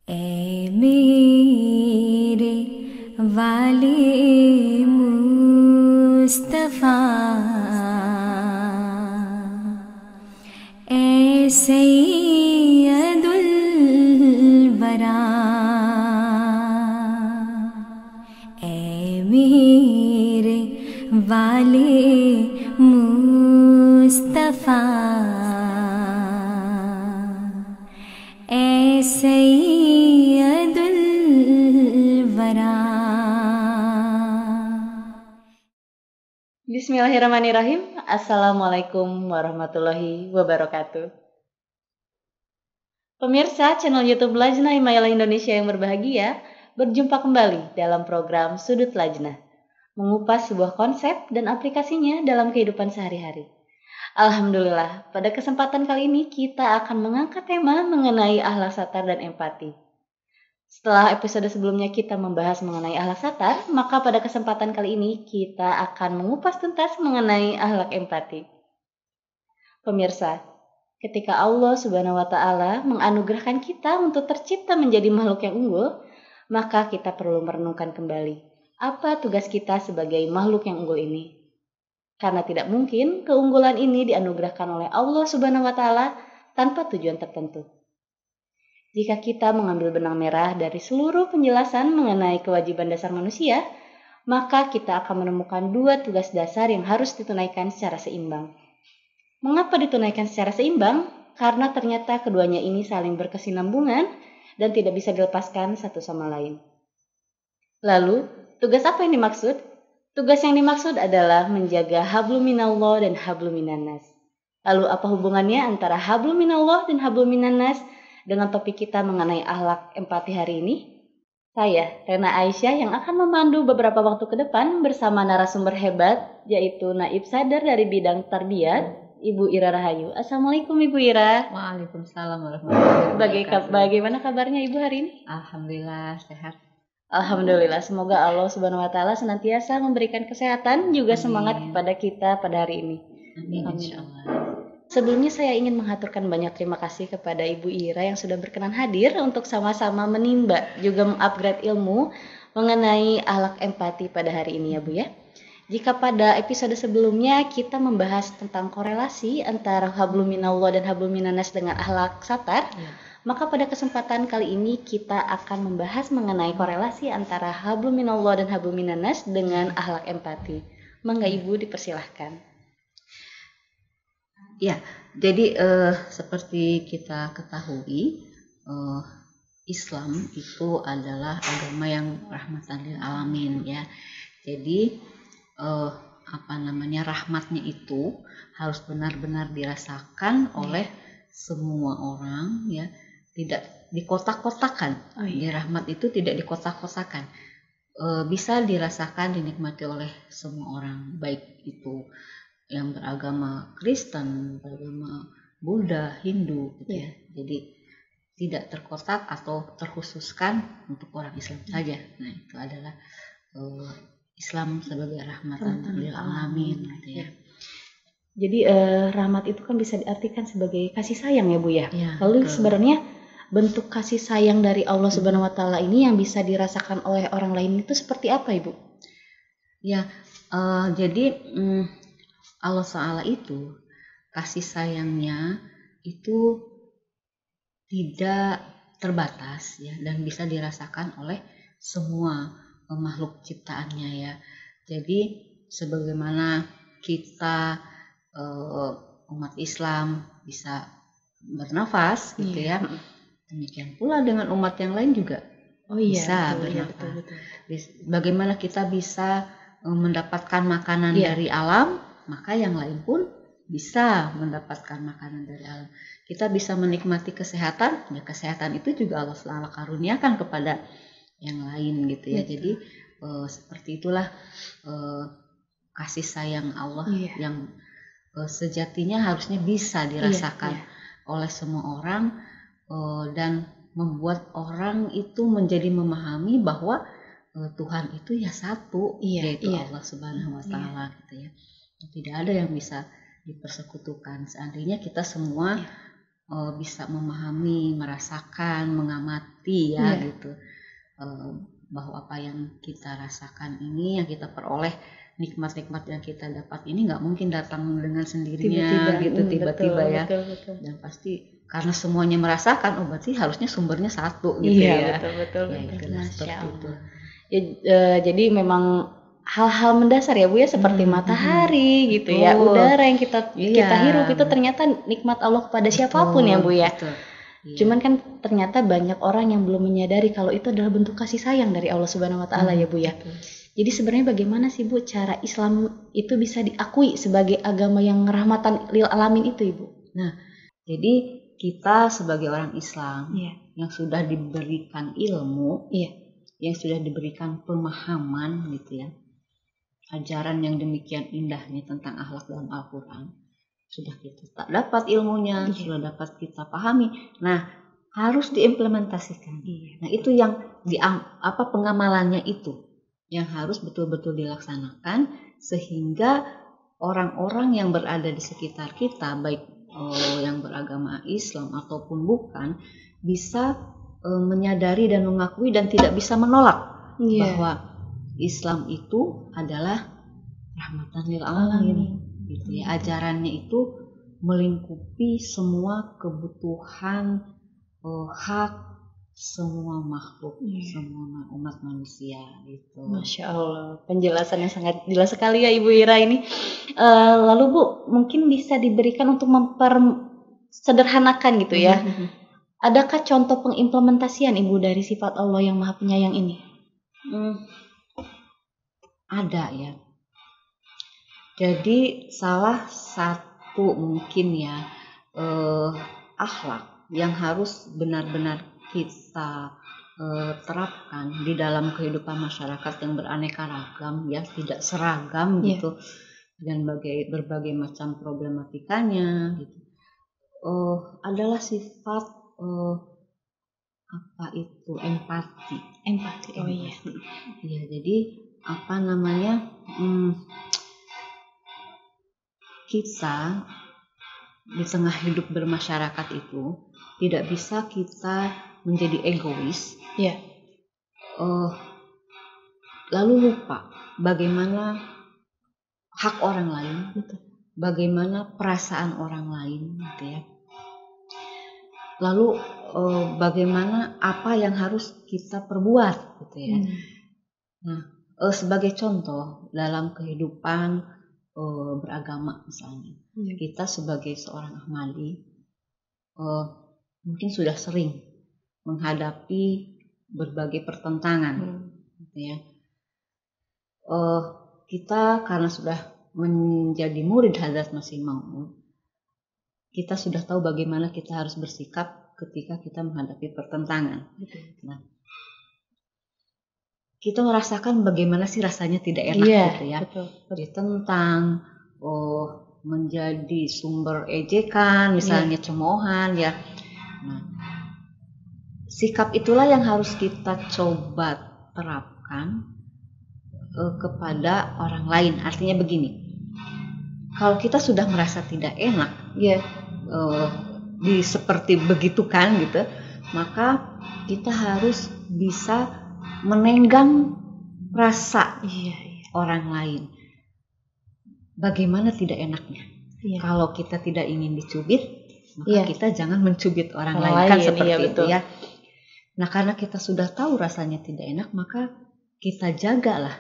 ए मेरे वाले मुस्तफा ए सैयदुल वरा ए मेरे वाले मुस्तफा ए सैयदुल वरा. Bismillahirrahmanirrahim. Assalamualaikum warahmatullahi wabarakatuh. Pemirsa channel YouTube Lajnah Himayallah Indonesia yang berbahagia, berjumpa kembali dalam program Sudut Lajnah, mengupas sebuah konsep dan aplikasinya dalam kehidupan sehari-hari. Alhamdulillah, pada kesempatan kali ini kita akan mengangkat tema mengenai akhlak satar dan empati. Setelah episode sebelumnya kita membahas mengenai akhlak satar, maka pada kesempatan kali ini kita akan mengupas tuntas mengenai akhlak empati. Pemirsa, ketika Allah Subhanahu wa Ta'ala menganugerahkan kita untuk tercipta menjadi makhluk yang unggul, maka kita perlu merenungkan kembali apa tugas kita sebagai makhluk yang unggul ini. Karena tidak mungkin keunggulan ini dianugerahkan oleh Allah Subhanahu wa Ta'ala tanpa tujuan tertentu. Jika kita mengambil benang merah dari seluruh penjelasan mengenai kewajiban dasar manusia, maka kita akan menemukan dua tugas dasar yang harus ditunaikan secara seimbang. Mengapa ditunaikan secara seimbang? Karena ternyata keduanya ini saling berkesinambungan dan tidak bisa dilepaskan satu sama lain. Lalu, tugas apa yang dimaksud? Tugas yang dimaksud adalah menjaga hablum minallah dan hablum minannas. Lalu apa hubungannya antara hablum minallah dan hablum minannas dengan topik kita mengenai akhlak empati hari ini? Saya, Rena Aisyah, yang akan memandu beberapa waktu ke depan bersama narasumber hebat, yaitu Naib Sadar dari bidang tarbiyat, Ibu Ira Rahayu. Assalamualaikum Ibu Ira. Waalaikumsalam warahmatullahi wabarakatuh. Bagaimana kabarnya Ibu hari ini? Alhamdulillah sehat. Alhamdulillah, semoga Allah Subhanahu wa Ta'ala senantiasa memberikan kesehatan juga semangat kepada kita pada hari ini. Amin insyaallah. Sebelumnya saya ingin menghaturkan banyak terima kasih kepada Ibu Ira yang sudah berkenan hadir untuk sama-sama menimba juga mengupgrade ilmu mengenai akhlak empati pada hari ini ya Bu ya. Jika pada episode sebelumnya kita membahas tentang korelasi antara hablum minallah dan hablum minannas dengan akhlak satar, maka pada kesempatan kali ini kita akan membahas mengenai korelasi antara hablum minallah dan hablum minannas dengan akhlak empati. Mangga Ibu dipersilahkan. Ya, jadi seperti kita ketahui, Islam itu adalah agama yang rahmatan lil alamin ya. Jadi rahmatnya itu harus benar-benar dirasakan oleh semua orang ya. Tidak dikotak-kotakan. Di rahmat itu tidak dikotak-kotakan. Bisa dirasakan, dinikmati oleh semua orang, baik itu yang beragama Kristen, beragama Buddha, Hindu gitu ya. Jadi tidak terkotak atau terkhususkan untuk orang Islam saja. Nah, itu adalah Islam sebagai rahmatan lil alamin gitu ya. Jadi rahmat itu kan bisa diartikan sebagai kasih sayang ya Bu ya. Lalu betul. Sebenarnya bentuk kasih sayang dari Allah Subhanahu wa Ta'ala ini yang bisa dirasakan oleh orang lain itu seperti apa Ibu? Ya, jadi Allah Ta'ala itu kasih sayangnya itu tidak terbatas ya, dan bisa dirasakan oleh semua makhluk ciptaannya ya. Jadi sebagaimana kita umat Islam bisa bernafas gitu ya, demikian pula dengan umat yang lain juga bisa bernafas. Bagaimana kita bisa mendapatkan makanan dari alam, maka yang lain pun bisa mendapatkan makanan dari alam. Kita bisa menikmati kesehatan, ya kesehatan itu juga Allah SWT karuniakan kepada yang lain gitu ya. Jadi seperti itulah kasih sayang Allah yang sejatinya harusnya bisa dirasakan oleh semua orang, dan membuat orang itu menjadi memahami bahwa Tuhan itu ya satu, yaitu Allah Subhanahu wa Ta'ala gitu ya. Tidak ada yang bisa dipersekutukan. Seandainya kita semua bisa memahami, merasakan, mengamati ya Iya. gitu. Bahwa apa yang kita rasakan ini, yang kita peroleh, nikmat-nikmat yang kita dapat ini nggak mungkin datang dengan sendirinya gitu, tiba-tiba betul, ya. betul. Dan pasti karena semuanya merasakan, oh berarti harusnya sumbernya satu gitu Iya, ya. betul. Ya itulah Masya seperti Allah. itu. Jadi memang hal-hal mendasar ya Bu ya, seperti matahari gitu ya, Betul. udara yang kita Iya. hirup itu ternyata nikmat Allah kepada siapapun ya Bu ya. Betul. Iya. Cuman kan ternyata banyak orang yang belum menyadari kalau itu adalah bentuk kasih sayang dari Allah Subhanahu wa taala ya Bu ya. Betul. Jadi sebenarnya bagaimana sih Bu cara Islam itu bisa diakui sebagai agama yang rahmatan lil alamin itu Ibu? Jadi kita sebagai orang Islam Iya. yang sudah diberikan ilmu, Iya. yang sudah diberikan pemahaman gitu ya, ajaran yang demikian indahnya tentang akhlak dalam Al-Quran, sudah kita tak dapat ilmunya, sudah dapat kita pahami. Nah, harus diimplementasikan. Nah, itu yang pengamalannya itu yang harus betul-betul dilaksanakan sehingga orang-orang yang berada di sekitar kita, baik yang beragama Islam ataupun bukan, bisa menyadari dan mengakui dan tidak bisa menolak bahwa Islam itu adalah rahmatan lil alamin gitu ya. Ajarannya itu melingkupi semua kebutuhan, hak semua makhluk, semua umat manusia gitu. Masya Allah, penjelasan yang sangat jelas sekali ya Ibu Ira ini. Lalu Bu, mungkin bisa diberikan untuk mempersederhanakan gitu ya. Adakah contoh pengimplementasian Ibu dari sifat Allah yang Maha Penyayang ini? Ada ya. Jadi salah satu mungkin ya akhlak yang harus benar-benar kita terapkan di dalam kehidupan masyarakat yang beraneka ragam ya, tidak seragam gitu, dan berbagai macam problematikanya gitu, adalah sifat empati. Oh iya. Iya, jadi kita di tengah hidup bermasyarakat itu tidak bisa kita menjadi egois, lalu lupa bagaimana hak orang lain, bagaimana perasaan orang lain, gitu ya. Lalu bagaimana apa yang harus kita perbuat, gitu ya. Nah, sebagai contoh dalam kehidupan beragama misalnya, kita sebagai seorang Ahmadi mungkin sudah sering menghadapi berbagai pertentangan, gitu ya. Kita karena sudah menjadi murid Hadrat Masih Maud, kita sudah tahu bagaimana kita harus bersikap ketika kita menghadapi pertentangan. Nah, kita merasakan bagaimana sih rasanya tidak enak gitu ya. Ditentang, menjadi sumber ejekan, misalnya cemoohan ya. Nah, sikap itulah yang harus kita coba terapkan kepada orang lain. Artinya begini, kalau kita sudah merasa tidak enak, seperti begitu kan gitu, maka kita harus bisa menenggang rasa orang lain. Bagaimana tidak enaknya? Kalau kita tidak ingin dicubit, maka kita jangan mencubit orang lain kan seperti itu ya. Nah, karena kita sudah tahu rasanya tidak enak, maka kita jagalah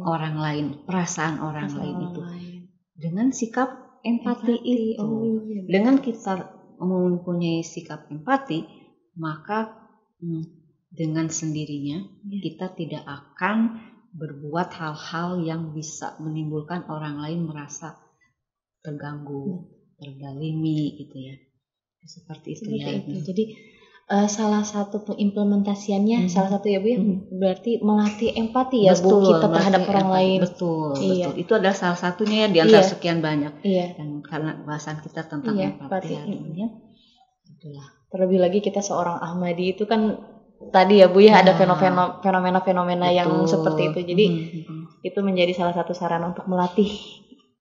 orang lain, perasaan orang lain itu dengan sikap empati itu. Dengan kita mempunyai sikap empati, maka dengan sendirinya kita tidak akan berbuat hal-hal yang bisa menimbulkan orang lain merasa terganggu, terdalimi gitu ya. Seperti itu ya. Jadi salah satu pengimplementasiannya, salah satu ya Bu ya, berarti melatih empati ya Bu kita terhadap orang lain. Betul. Itu adalah salah satunya ya di antara sekian banyak. Dan karena bahasan kita tentang empati hari ini, itulah. Terlebih lagi kita seorang Ahmadi itu kan tadi ya Bu ya, ada fenomena-fenomena yang seperti itu. Jadi itu menjadi salah satu sarana untuk melatih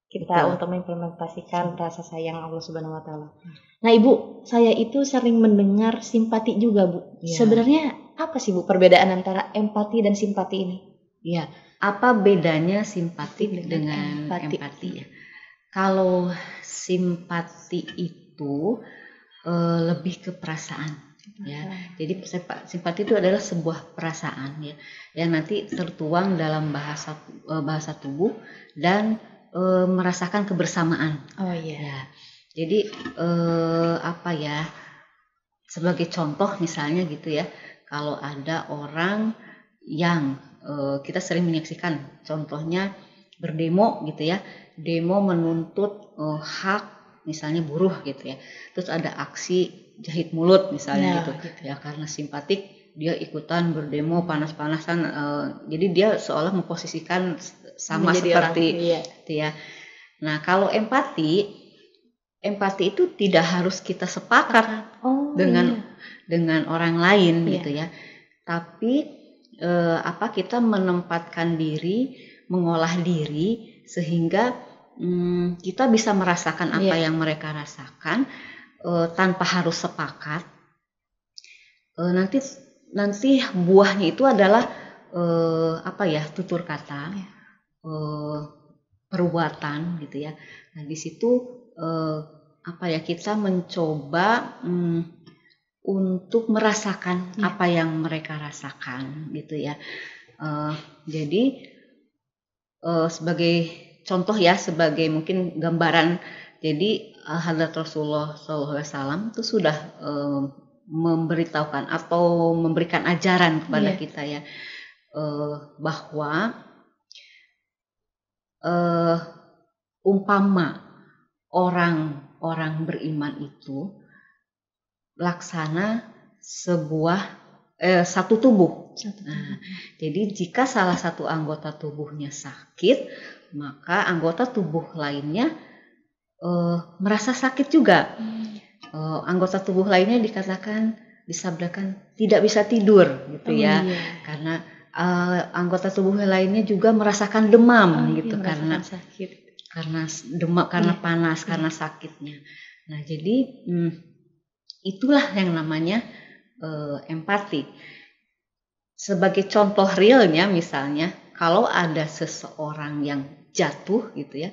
kita untuk mengimplementasikan rasa sayang Allah Subhanahu wa taala. Nah Ibu, saya itu sering mendengar simpati juga Bu. Iya. Sebenarnya apa sih Bu perbedaan antara empati dan simpati ini? Ya, apa bedanya simpati Dengan dengan empati. empati ya? Kalau simpati itu lebih ke perasaan ya. Jadi simpati itu adalah sebuah perasaan ya, yang nanti tertuang dalam bahasa tubuh dan merasakan kebersamaan. Oh iya. Ya. Jadi apa ya? Sebagai contoh misalnya gitu ya, kalau ada orang yang kita sering menyaksikan, contohnya berdemo gitu ya, demo menuntut hak misalnya buruh gitu ya, terus ada aksi jahit mulut misalnya gitu ya, karena simpatik dia ikutan berdemo panas-panasan, jadi dia seolah memposisikan sama Menjadi seperti orang, iya. gitu ya. Nah kalau empati itu tidak harus kita sepakat dengan orang lain gitu ya, tapi kita menempatkan diri, mengolah diri sehingga kita bisa merasakan apa yang mereka rasakan tanpa harus sepakat. Nanti buahnya itu adalah tutur kata, perbuatan gitu ya. Nah di situ kita mencoba untuk merasakan apa yang mereka rasakan gitu ya. Jadi sebagai contoh ya, sebagai mungkin gambaran, jadi Hadrat Rasulullah SAW itu sudah memberitahukan atau memberikan ajaran kepada kita ya, bahwa umpama orang beriman itu laksana satu tubuh. Nah, jadi jika salah satu anggota tubuhnya sakit, maka anggota tubuh lainnya merasa sakit juga. Anggota tubuh lainnya disabdakan tidak bisa tidur gitu ya, karena anggota tubuh lainnya juga merasakan demam gitu, karena sakit, karena demam, karena panas, karena sakitnya. Nah jadi itulah yang namanya empati. Sebagai contoh realnya misalnya, kalau ada seseorang yang jatuh gitu ya,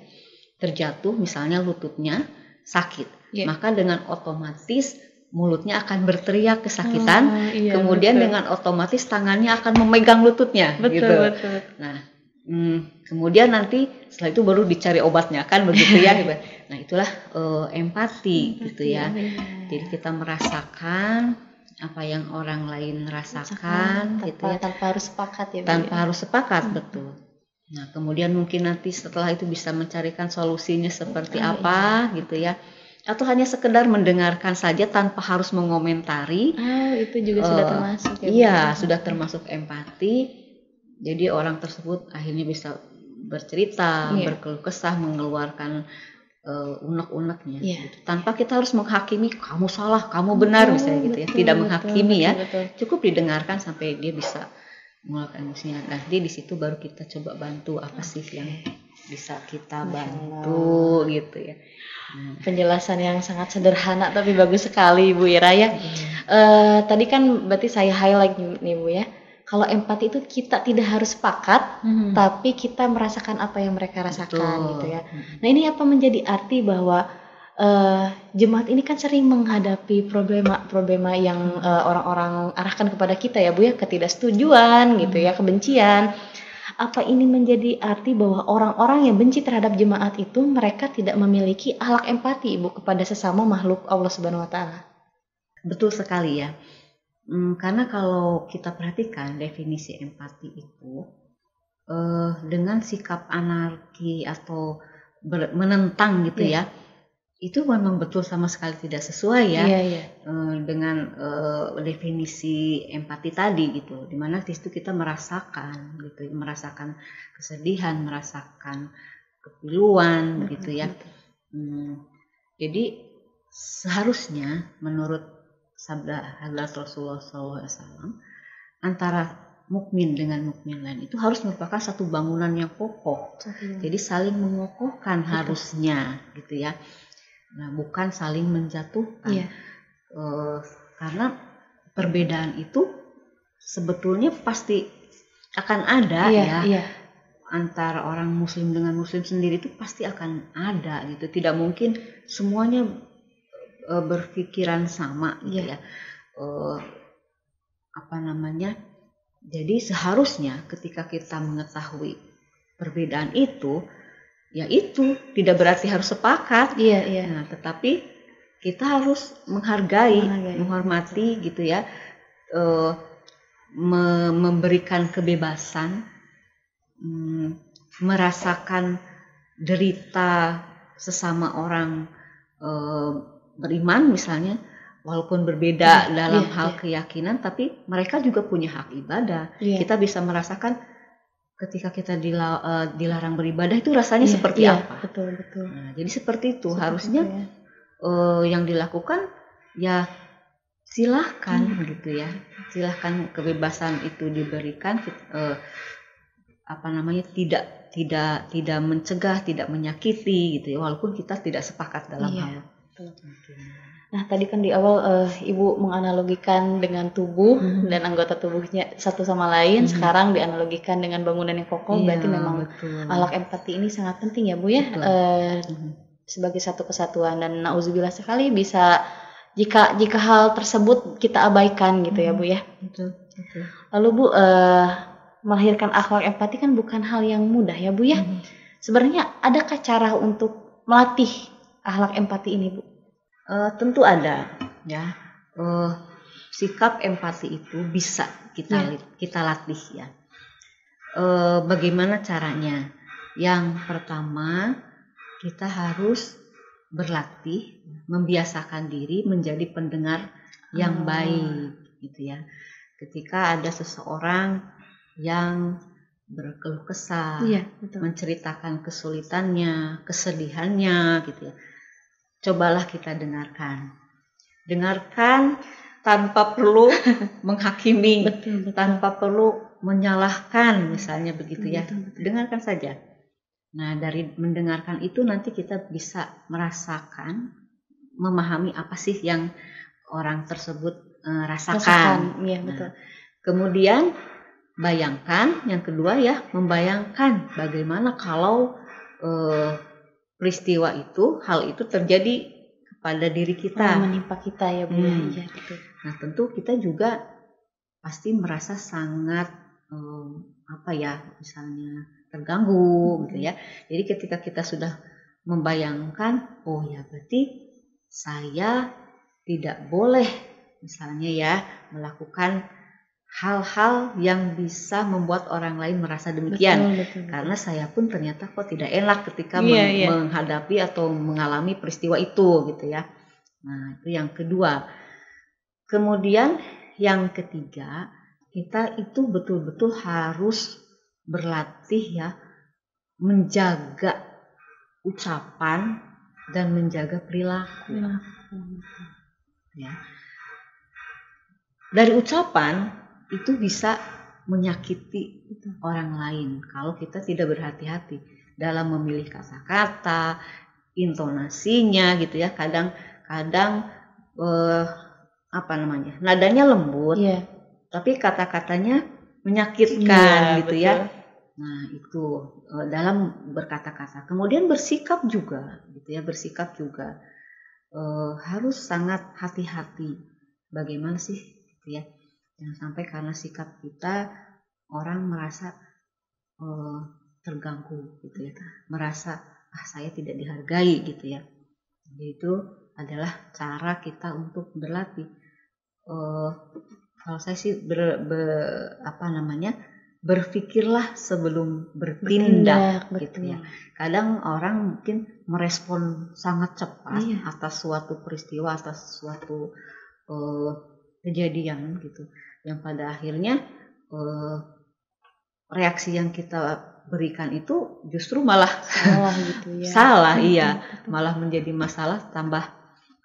terjatuh misalnya lututnya sakit, maka dengan otomatis mulutnya akan berteriak kesakitan, kemudian dengan otomatis tangannya akan memegang lututnya gitu. Betul. Nah kemudian nanti setelah itu baru dicari obatnya kan begitu ya. Nah itulah empati gitu ya. Jadi kita merasakan apa yang orang lain rasakan gitu ya, tanpa harus sepakat ya. Tanpa harus sepakat, betul. Nah kemudian mungkin nanti setelah itu bisa mencarikan solusinya seperti apa gitu ya, atau hanya sekedar mendengarkan saja tanpa harus mengomentari. Itu juga sudah termasuk ya. Iya, sudah termasuk empati. Jadi orang tersebut akhirnya bisa bercerita, berkeluh kesah, mengeluarkan unek-uneknya gitu. Tanpa kita harus menghakimi, kamu salah, kamu benar misalnya gitu ya. Tidak menghakimi ya. Cukup didengarkan sampai dia bisa mengeluarkan emosinya. Nanti di situ baru kita coba bantu apa sih yang bisa kita bantu gitu ya. Penjelasan yang sangat sederhana tapi bagus sekali Bu Ira ya. Tadi kan berarti saya highlight nih Bu ya. Kalau empati itu kita tidak harus sepakat, tapi kita merasakan apa yang mereka rasakan gitu ya. Nah ini apa menjadi arti bahwa jemaat ini kan sering menghadapi problema yang orang-orang arahkan kepada kita ya Bu ya, ketidaksetujuan gitu ya, kebencian. Apa ini menjadi arti bahwa orang-orang yang benci terhadap jemaat itu mereka tidak memiliki akhlak empati Ibu kepada sesama makhluk Allah Subhanahu wa taala? Betul sekali ya. Karena kalau kita perhatikan definisi empati itu dengan sikap anarki atau menentang gitu ya, itu memang betul sama sekali tidak sesuai ya dengan definisi empati tadi gitu, dimana di situ kita merasakan gitu, merasakan kesedihan, merasakan kepiluan gitu ya. Jadi seharusnya menurut sabda Hadrat Rasulullah SAW, antara mukmin dengan mukmin lain itu harus merupakan satu bangunan yang kokoh. Jadi saling mengokohkan harusnya gitu ya. Nah, bukan saling menjatuhkan. Iya. Karena perbedaan itu sebetulnya pasti akan ada Iya, ya. iya. Antara orang muslim dengan muslim sendiri itu pasti akan ada gitu. Tidak mungkin semuanya berpikiran sama gitu ya. Jadi seharusnya ketika kita mengetahui perbedaan itu, ya itu tidak berarti harus sepakat. Iya, iya. Nah, tetapi kita harus menghormati gitu ya, memberikan kebebasan, merasakan derita sesama orang beriman misalnya, walaupun berbeda dalam hal keyakinan, tapi mereka juga punya hak ibadah. Kita bisa merasakan ketika kita dilarang beribadah itu rasanya seperti apa. Betul. Nah, jadi seperti itu harusnya. Yang dilakukan ya silahkan gitu ya, silahkan kebebasan itu diberikan, tidak mencegah, tidak menyakiti gitu ya, walaupun kita tidak sepakat dalam hal. Nah, tadi kan di awal Ibu menganalogikan dengan tubuh dan anggota tubuhnya satu sama lain. Sekarang dianalogikan dengan bangunan yang kokoh. Berarti memang akhlak empati ini sangat penting ya Bu ya. Sebagai satu kesatuan, dan nauzubillah sekali bisa jika hal tersebut kita abaikan gitu ya Bu ya. Betul. Lalu Bu, melahirkan akhlak empati kan bukan hal yang mudah ya Bu ya. Sebenarnya adakah cara untuk melatih akhlak empati ini Bu? Tentu ada ya. Sikap empati itu bisa kita latih ya. Bagaimana caranya? Yang pertama, kita harus berlatih, membiasakan diri menjadi pendengar yang baik gitu ya. Ketika ada seseorang yang berkeluh kesah, menceritakan kesulitannya, kesedihannya gitu ya, cobalah kita dengarkan tanpa perlu menghakimi, tanpa perlu menyalahkan misalnya begitu ya. Dengarkan saja. Nah, dari mendengarkan itu nanti kita bisa merasakan, memahami apa sih yang orang tersebut rasakan. Iya, betul. Kemudian bayangkan, yang kedua ya, membayangkan bagaimana kalau peristiwa itu, hal itu terjadi kepada diri kita. Menimpa kita ya Bu. Iya, betul. Nah, tentu kita juga pasti merasa sangat misalnya terganggu gitu ya. Jadi ketika kita sudah membayangkan, oh ya berarti saya tidak boleh misalnya ya melakukan hal-hal yang bisa membuat orang lain merasa demikian. Betul. Karena saya pun ternyata kok tidak enak ketika menghadapi atau mengalami peristiwa itu gitu ya. Nah, itu yang kedua. Kemudian yang ketiga, kita itu betul-betul harus berlatih ya, menjaga ucapan dan menjaga perilaku. Ya. Dari ucapan itu bisa menyakiti orang lain kalau kita tidak berhati-hati dalam memilih kata-kata, intonasinya gitu ya. Kadang-kadang nadanya lembut, tapi kata-katanya menyakitkan gitu betul. ya. Nah, itu dalam berkata-kata. Kemudian bersikap juga gitu ya, harus sangat hati-hati. Bagaimana sih gitu ya? Jangan sampai karena sikap kita orang merasa terganggu gitu ya. Merasa saya tidak dihargai gitu ya. Jadi itu adalah cara kita untuk berlatih. Kalau saya sih berpikirlah sebelum bertindak gitu ya. Kadang orang mungkin merespon sangat cepat atas suatu peristiwa, atas suatu kejadian gitu, yang pada akhirnya reaksi yang kita berikan itu justru malah salah gitu ya. Salah, malah menjadi masalah tambah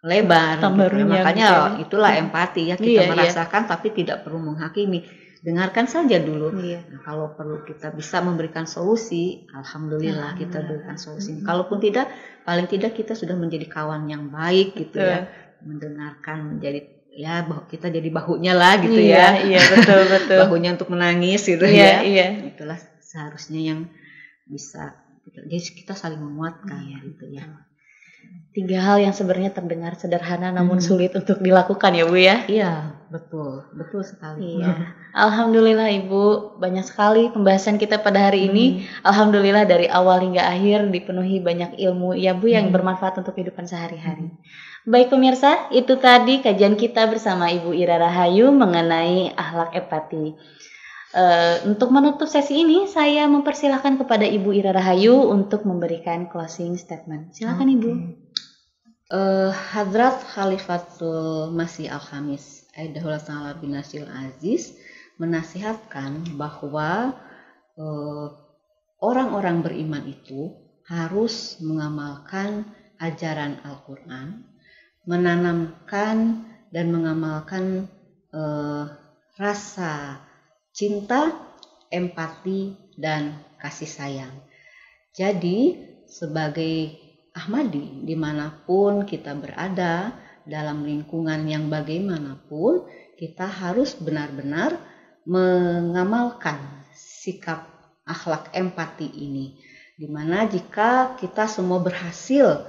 lebar gitu. Makanya itulah empati ya, kita merasakan tapi tidak perlu menghakimi. dengarkan saja dulu. Iya. Nah, kalau perlu kita bisa memberikan solusi, alhamdulillah kita berikan solusi. Kalaupun tidak, paling tidak kita sudah menjadi kawan yang baik gitu ya, mendengarkan, menjadi ya kita jadi bahunya lah gitu ya. Iya, betul. Bahunya untuk menangis gitu Iya, ya. iya. Itulah seharusnya yang bisa jadi kita saling menguatkan gitu ya. 3 hal yang sebenarnya terdengar sederhana namun sulit untuk dilakukan ya Bu ya. Iya, betul sekali. Iya. Alhamdulillah Ibu, banyak sekali pembahasan kita pada hari ini. Alhamdulillah dari awal hingga akhir dipenuhi banyak ilmu ya Bu yang bermanfaat untuk kehidupan sehari-hari. Baik pemirsa, itu tadi kajian kita bersama Ibu Ira Rahayu mengenai akhlak empati. Untuk menutup sesi ini, saya mempersilahkan kepada Ibu Ira Rahayu untuk memberikan closing statement. Silakan Ibu. Hadrat Khalifatul Masih Al-Khamis Aidahullah Ta'ala bin Nasil Aziz menasihatkan bahwa orang-orang beriman itu harus mengamalkan ajaran Al-Quran, menanamkan dan mengamalkan rasa cinta, empati, dan kasih sayang. Jadi sebagai Ahmadi, dimanapun kita berada, dalam lingkungan yang bagaimanapun, kita harus benar-benar mengamalkan sikap akhlak empati ini. Dimana jika kita semua berhasil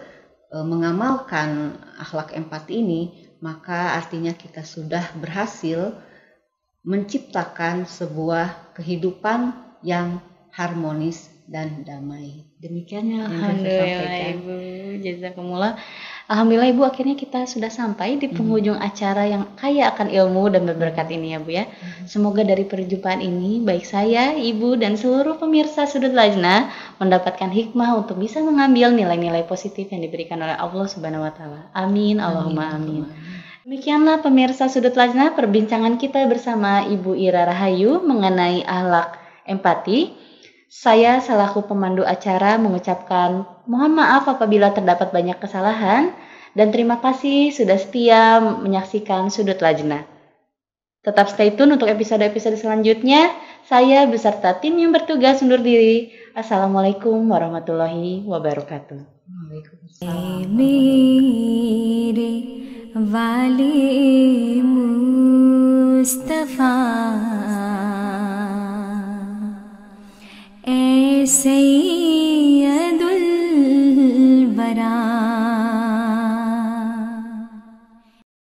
mengamalkan akhlak empati ini, maka artinya kita sudah berhasil menciptakan sebuah kehidupan yang harmonis dan damai. Demikian yang Alhamdulillah Ibu, jazakumullah. Alhamdulillah Ibu, akhirnya kita sudah sampai di penghujung acara yang kaya akan ilmu dan berberkat ini ya Bu ya. Semoga dari perjumpaan ini baik saya, Ibu dan seluruh pemirsa Sudut Lajnah mendapatkan hikmah untuk bisa mengambil nilai-nilai positif yang diberikan oleh Allah Subhanahu wa taala. Amin, Allahumma amin. Demikianlah pemirsa Sudut Lajnah perbincangan kita bersama Ibu Ira Rahayu mengenai akhlak empati. Saya selaku pemandu acara mengucapkan mohon maaf apabila terdapat banyak kesalahan dan terima kasih sudah setia menyaksikan Sudut Lajnah. Tetap stay tune untuk episode-episode selanjutnya. Saya beserta tim yang bertugas undur diri. Assalamualaikum warahmatullahi wabarakatuh. Waalaikumsalam. मेरे वाले मुस्तफा